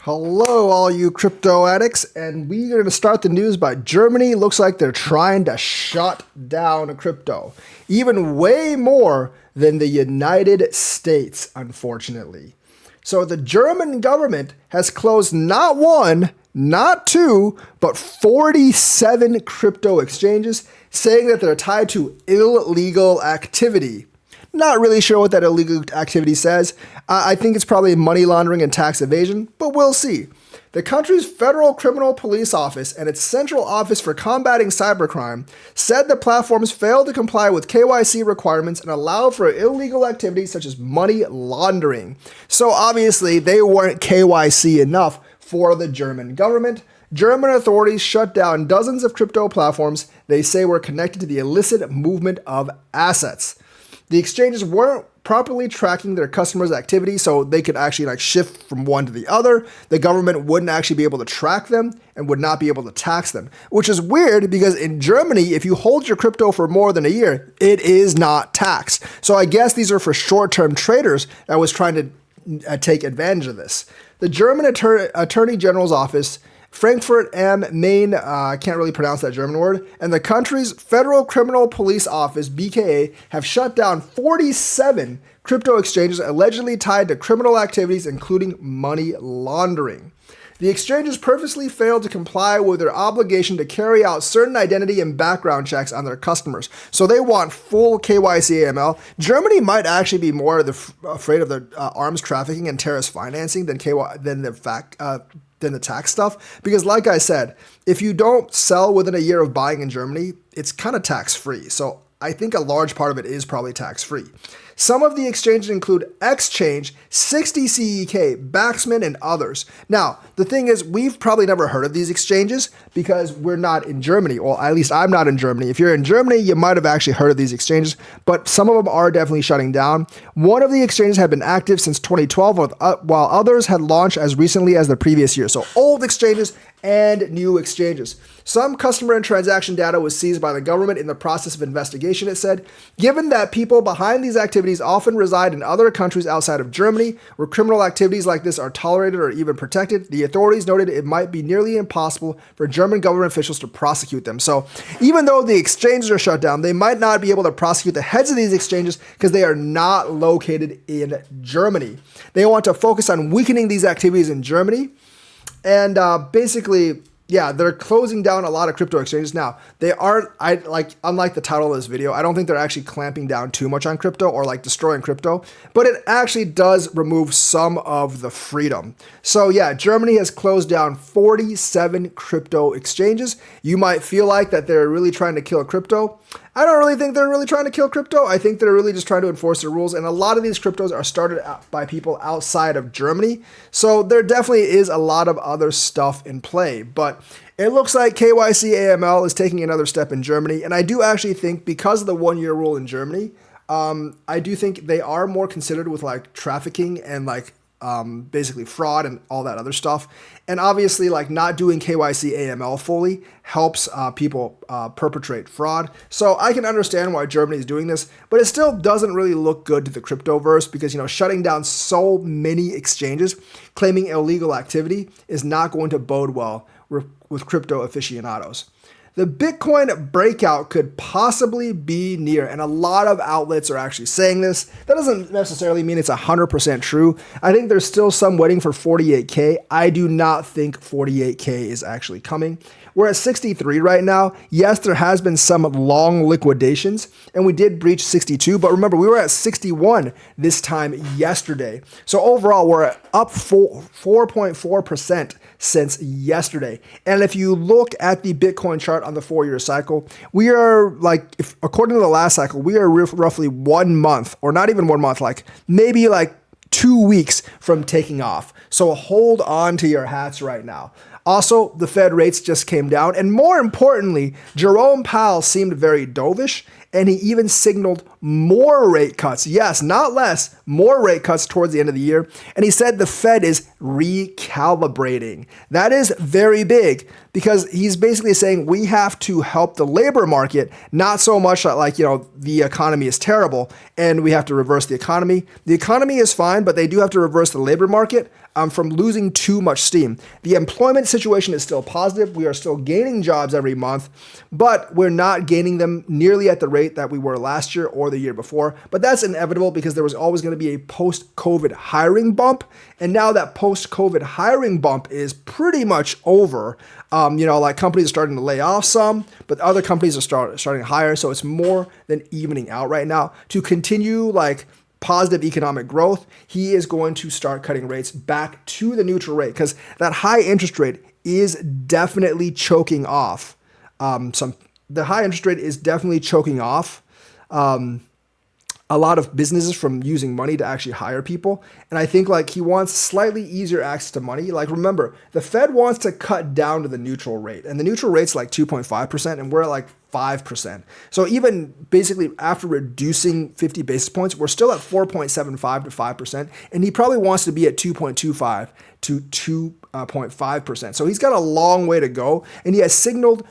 Hello, all you crypto addicts, and we're going to start the news by Germany. Looks like they're trying to shut down crypto, even way more than the United States, unfortunately. So the German government has closed not one, not two, but 47 crypto exchanges, saying that they're tied to illegal activity. Not really sure what that illegal activity says. I think it's probably money laundering and tax evasion, but we'll see. The country's Federal Criminal Police Office and its Central Office for Combating Cybercrime said the platforms failed to comply with KYC requirements and allowed for illegal activities such as money laundering. So obviously they weren't KYC enough for the German government. German authorities shut down dozens of crypto platforms they say were connected to the illicit movement of assets. The exchanges weren't properly tracking their customers' activity, so they could actually shift from one to the other. The government wouldn't actually be able to track them and would not be able to tax them, which is weird because in Germany, if you hold your crypto for more than a year, it is not taxed. So I guess these are for short-term traders that was trying to take advantage of this. The German Attorney General's office, Frankfurt am Main, I can't really pronounce that German word, and the country's Federal Criminal Police Office, BKA, have shut down 47 crypto exchanges allegedly tied to criminal activities, including money laundering. The exchanges purposely failed to comply with their obligation to carry out certain identity and background checks on their customers. So they want full KYC AML. Germany might actually be more afraid of the arms trafficking and terrorist financing than the tax stuff. Because like I said, if you don't sell within a year of buying in Germany, it's kind of tax-free. So I think a large part of it is probably tax-free. Some of the exchanges include Exchange, 60 CEK, Baxman, and others. Now, the thing is, we've probably never heard of these exchanges because we're not in Germany. Well, at least I'm not in Germany. If you're in Germany, you might have actually heard of these exchanges, but some of them are definitely shutting down. One of the exchanges had been active since 2012, while others had launched as recently as the previous year. So old exchanges and new exchanges. Some customer and transaction data was seized by the government in the process of investigation, it said. Given that people behind these activities often reside in other countries outside of Germany, where criminal activities like this are tolerated or even protected, the authorities noted it might be nearly impossible for German government officials to prosecute them. So even though the exchanges are shut down, they might not be able to prosecute the heads of these exchanges because they are not located in Germany. They want to focus on weakening these activities in Germany. And basically, yeah, they're closing down a lot of crypto exchanges. Now, they aren't, unlike the title of this video, I don't think they're actually clamping down too much on crypto or destroying crypto, but it actually does remove some of the freedom. So yeah, Germany has closed down 47 crypto exchanges. You might feel like that they're really trying to kill crypto. I don't really think they're really trying to kill crypto. I think they're really just trying to enforce the rules. And a lot of these cryptos are started by people outside of Germany. So there definitely is a lot of other stuff in play. But it looks like KYC AML is taking another step in Germany. And I do actually think because of the 1-year rule in Germany, I do think they are more considered with trafficking and basically fraud and all that other stuff. And obviously not doing KYC AML fully helps people perpetrate fraud. So I can understand why Germany is doing this, but it still doesn't really look good to the cryptoverse because, shutting down so many exchanges claiming illegal activity is not going to bode well with crypto aficionados. The Bitcoin breakout could possibly be near, and a lot of outlets are actually saying this. That doesn't necessarily mean it's 100% true. I think there's still some waiting for 48K. I do not think 48K is actually coming. We're at 63 right now. Yes, there has been some long liquidations, and we did breach 62, but remember, we were at 61 this time yesterday. So overall, we're up 4.4% since yesterday. And if you look at the Bitcoin chart on the 4-year cycle, we are according to the last cycle, we are roughly 1 month, or not even 1 month, maybe 2 weeks from taking off. So hold on to your hats right now. Also, the Fed rates just came down. And more importantly, Jerome Powell seemed very dovish, and he even signaled more rate cuts. Yes, not less, more rate cuts towards the end of the year. And he said the Fed is recalibrating. That is very big because he's basically saying we have to help the labor market, not so much the economy is terrible and we have to reverse the economy. The economy is fine. demand, but they do have to reverse the labor market from losing too much steam. The employment situation is still positive. We are still gaining jobs every month, but we're not gaining them nearly at the rate that we were last year or the year before. But that's inevitable because there was always going to be a post-COVID hiring bump. And now that post-COVID hiring bump is pretty much over. Like companies are starting to lay off some, but other companies are starting to hire. So it's more than evening out right now. To continue like positive economic growth, he is going to start cutting rates back to the neutral rate because that high interest rate is definitely choking off the high interest rate is definitely choking off a lot of businesses from using money to actually hire people. And I think like he wants slightly easier access to money. Like remember, the Fed wants to cut down to the neutral rate, and the neutral rate's like 2.5%, and we're at like 5%. So even basically after reducing 50 basis points, we're still at 4.75 to 5%. And he probably wants to be at 2.25 to 2.5%. So he's got a long way to go. And he has signaled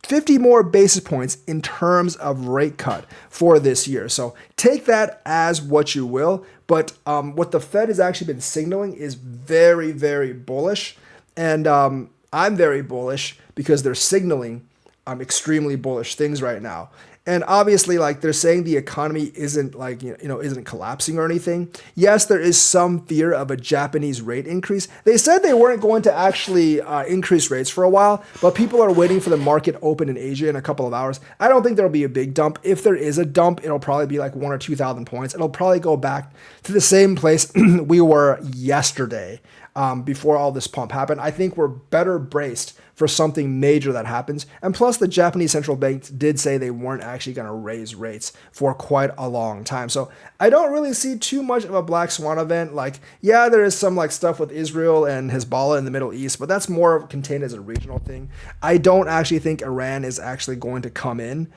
50 more basis points in terms of rate cut for this year. So take that as what you will. But what the Fed has actually been signaling is very, very bullish. And I'm very bullish because they're signaling extremely bullish things right now. And obviously, like they're saying the economy isn't like, isn't collapsing or anything. Yes, there is some fear of a Japanese rate increase. They said they weren't going to actually increase rates for a while, but people are waiting for the market open in Asia in a couple of hours. I don't think there'll be a big dump. If there is a dump, it'll probably be like 1,000 or 2,000 points. It'll probably go back to the same place we were yesterday before all this pump happened. I think we're better braced for something major that happens. And plus the Japanese central bank did say they weren't actually going to raise rates for quite a long time. So I don't really see too much of a black swan event. Like, yeah, there is some like stuff with Israel and Hezbollah in the Middle East, but that's more contained as a regional thing. I don't actually think Iran is actually going to come in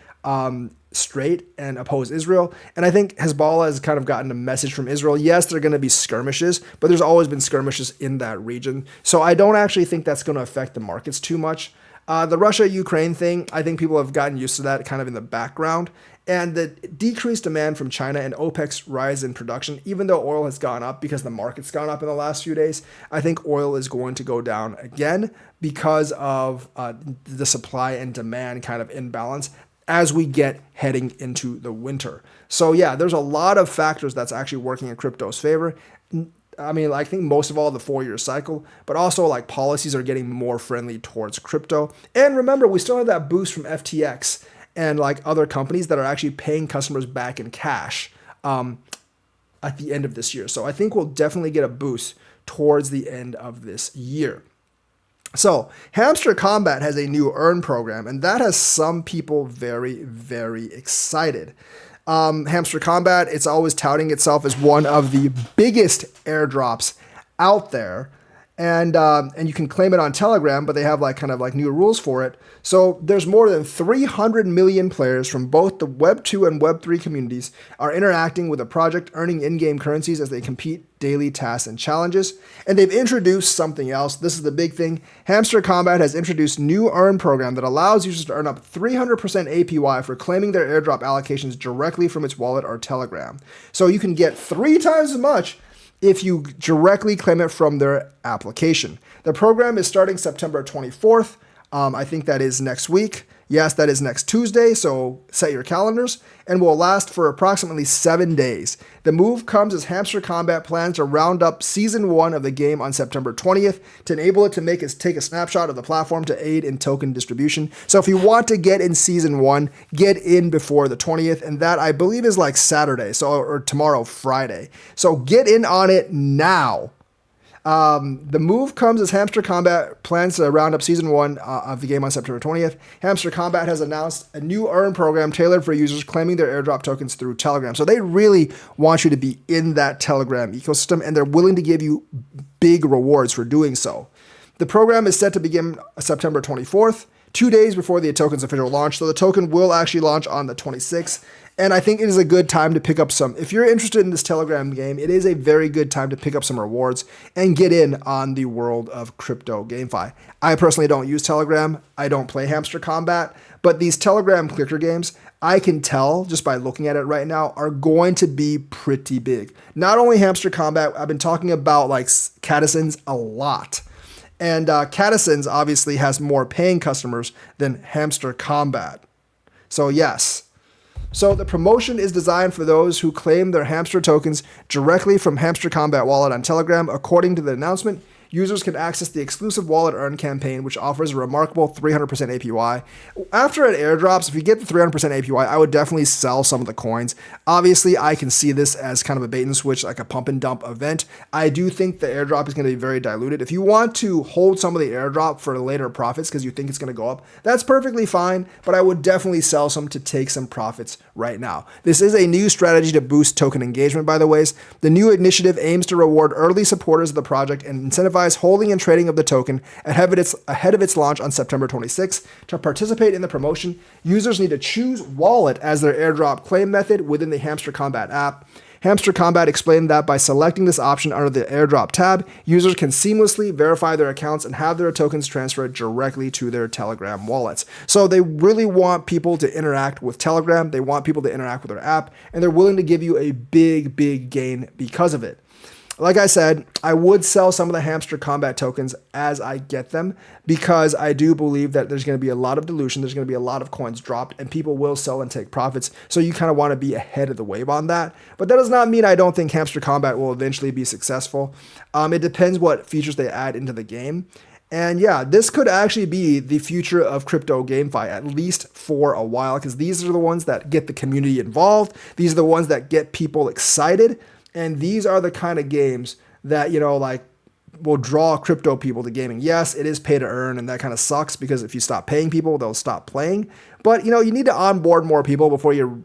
straight and oppose Israel. And I think Hezbollah has kind of gotten a message from Israel. Yes, there are going to be skirmishes, but there's always been skirmishes in that region. So I don't actually think that's going to affect the markets too much. The Russia-Ukraine thing, I think people have gotten used to that kind of in the background. And the decreased demand from China and OPEC's rise in production, even though oil has gone up because the market's gone up in the last few days, I think oil is going to go down again because of the supply and demand kind of imbalance as we get heading into the winter. So yeah, there's a lot of factors that's actually working in crypto's favor. I mean, I think most of all the 4-year cycle, but also like policies are getting more friendly towards crypto. And remember, we still have that boost from FTX and like other companies that are actually paying customers back in cash at the end of this year. So I think we'll definitely get a boost towards the end of this year. So Hamster Combat has a new earn program, and that has some people very, very excited. Hamster Combat, it's always touting itself as one of the biggest airdrops out there. And you can claim it on Telegram, but they have like kind of like new rules for it. So there's more than 300 million players from both the Web 2 and Web 3 communities are interacting with the project, earning in-game currencies as they compete daily tasks and challenges. And they've introduced something else. This is the big thing. Hamster Combat has introduced new earn program that allows users to earn up 300% APY for claiming their airdrop allocations directly from its wallet or Telegram. So you can get 3 times as much if you directly claim it from their application. The program is starting September 24th. I think that is next week. Yes, that is next Tuesday, so set your calendars, and will last for approximately 7 days. The move comes as Hamster Combat plans to round up Season 1 of the game on September 20th to enable it to take a snapshot of the platform to aid in token distribution. So if you want to get in Season 1, get in before the 20th, and that I believe is like Saturday, or tomorrow, Friday. So get in on it now. The move comes as Hamster Combat plans to round up Season 1 of the game on September 20th. Hamster Combat has announced a new earn program tailored for users claiming their airdrop tokens through Telegram. So they really want you to be in that Telegram ecosystem, and they're willing to give you big rewards for doing so. The program is set to begin September 24th, 2 days before the token's official launch. So the token will actually launch on the 26th. And I think it is a good time to pick up some. If you're interested in this Telegram game, it is a very good time to pick up some rewards and get in on the world of crypto GameFi. I personally don't use Telegram. I don't play Hamster Combat, but these Telegram clicker games, I can tell just by looking at it right now, are going to be pretty big. Not only Hamster Combat, I've been talking about like Cadison's a lot. And Cadison's obviously has more paying customers than Hamster Combat. So yes. So the promotion is designed for those who claim their Hamster tokens directly from Hamster Combat Wallet on Telegram. According to the announcement, users can access the exclusive Wallet Earn campaign, which offers a remarkable 300% APY. After it airdrops, if you get the 300% APY, I would definitely sell some of the coins. Obviously, I can see this as kind of a bait and switch, like a pump and dump event. I do think the airdrop is going to be very diluted. If you want to hold some of the airdrop for later profits because you think it's going to go up, that's perfectly fine, but I would definitely sell some to take some profits right now. This is a new strategy to boost token engagement, by the way. The new initiative aims to reward early supporters of the project and incentivize holding and trading of the token ahead of its launch on September 26th. To participate in the promotion, users need to choose Wallet as their airdrop claim method within the Hamster Combat app. Hamster Combat explained that by selecting this option under the airdrop tab, users can seamlessly verify their accounts and have their tokens transferred directly to their Telegram wallets. So they really want people to interact with Telegram, they want people to interact with their app, and they're willing to give you a big gain because of it. Like I said, I would sell some of the Hamster Combat tokens as I get them because I do believe that there's going to be a lot of dilution. There's going to be a lot of coins dropped and people will sell and take profits. So you kind of want to be ahead of the wave on that. But that does not mean I don't think Hamster Combat will eventually be successful. It depends what features they add into the game. And yeah, this could actually be the future of crypto GameFi, at least for a while, because these are the ones that get the community involved. These are the ones that get people excited. And these are the kind of games that, like will draw crypto people to gaming. Yes, it is pay to earn, and that kind of sucks because if you stop paying people, they'll stop playing. But, you need to onboard more people before you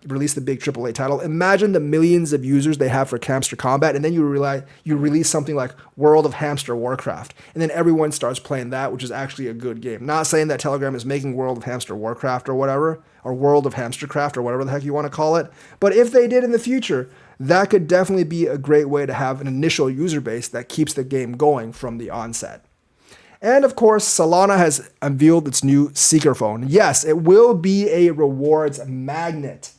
release the big AAA title. Imagine the millions of users they have for Hamster Combat, and then you release something like World of Hamster Warcraft, and then everyone starts playing that, which is actually a good game. Not saying that Telegram is making World of Hamster Warcraft or whatever, or World of Hamstercraft or whatever the heck you want to call it. But if they did in the future, that could definitely be a great way to have an initial user base that keeps the game going from the onset. And of course, Solana has unveiled its new Seeker phone. Yes, it will be a rewards magnet.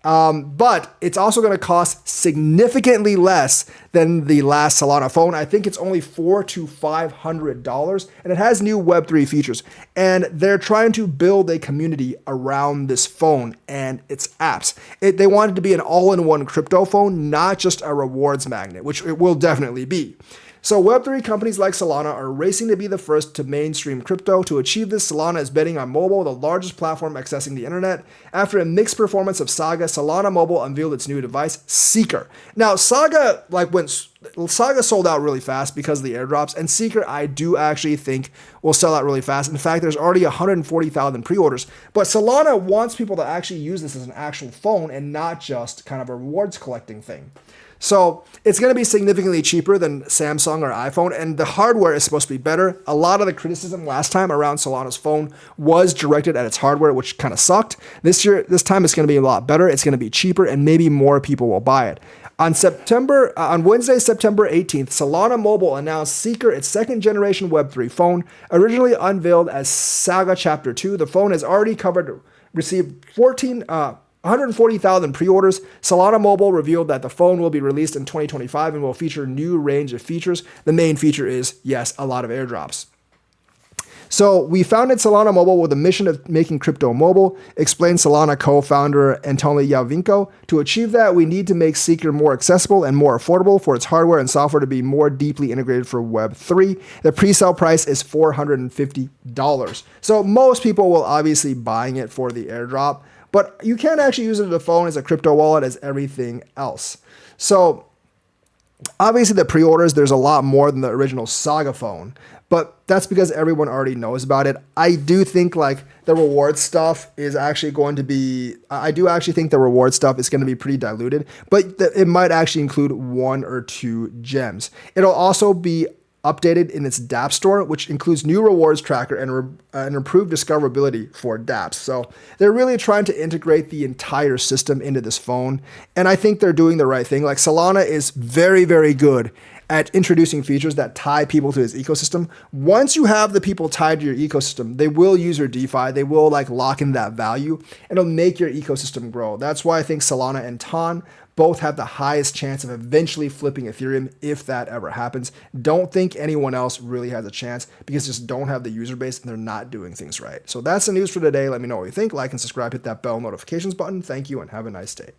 But it's also going to cost significantly less than the last Solana phone. I think it's only $400 to $500, and it has new Web3 features. And they're trying to build a community around this phone and its apps. They want it to be an all-in-one crypto phone, not just a rewards magnet, which it will definitely be. So Web3 companies like Solana are racing to be the first to mainstream crypto. To achieve this, Solana is betting on mobile, the largest platform accessing the internet. After a mixed performance of Saga, Solana Mobile unveiled its new device, Seeker. Now, Saga sold out really fast because of the airdrops, and Seeker I do actually think will sell out really fast. In fact, there's already 140,000 pre-orders. But Solana wants people to actually use this as an actual phone and not just kind of a rewards collecting thing. So it's going to be significantly cheaper than Samsung or iPhone, and the hardware is supposed to be better. A lot of the criticism last time around Solana's phone was directed at its hardware, which kind of sucked. This time it's going to be a lot better. It's going to be cheaper, and maybe more people will buy it. On Wednesday, September 18th, Solana Mobile announced Seeker, its second-generation Web3 phone. Originally unveiled as Saga Chapter 2, the phone has already received 140,000 pre-orders. Solana Mobile revealed that the phone will be released in 2025 and will feature a new range of features. The main feature is, yes, a lot of airdrops. So we founded Solana Mobile with a mission of making crypto mobile, explained Solana co-founder Antonio Yavinko. To achieve that, we need to make Seeker more accessible and more affordable for its hardware and software to be more deeply integrated for Web3. The pre-sale price is $450. So most people will obviously buying it for the airdrop, but you can't actually use it as a phone, as a crypto wallet, as everything else. So obviously the pre-orders, there's a lot more than the original Saga phone, but that's because everyone already knows about it. I do think like the reward stuff is actually going to be, I do actually think the reward stuff is going to be pretty diluted, but it might actually include 1 or 2 gems. It'll also be updated in its dApp store, which includes new rewards tracker and improved discoverability for dApps. So they're really trying to integrate the entire system into this phone. And I think they're doing the right thing. Like Solana is very, very good at introducing features that tie people to his ecosystem. Once you have the people tied to your ecosystem, they will use your DeFi. They will like lock in that value, and it'll make your ecosystem grow. That's why I think Solana and Ton both have the highest chance of eventually flipping Ethereum if that ever happens. Don't think anyone else really has a chance because just don't have the user base and they're not doing things right. So that's the news for today. Let me know what you think. Like and subscribe, hit that bell notifications button. Thank you and have a nice day.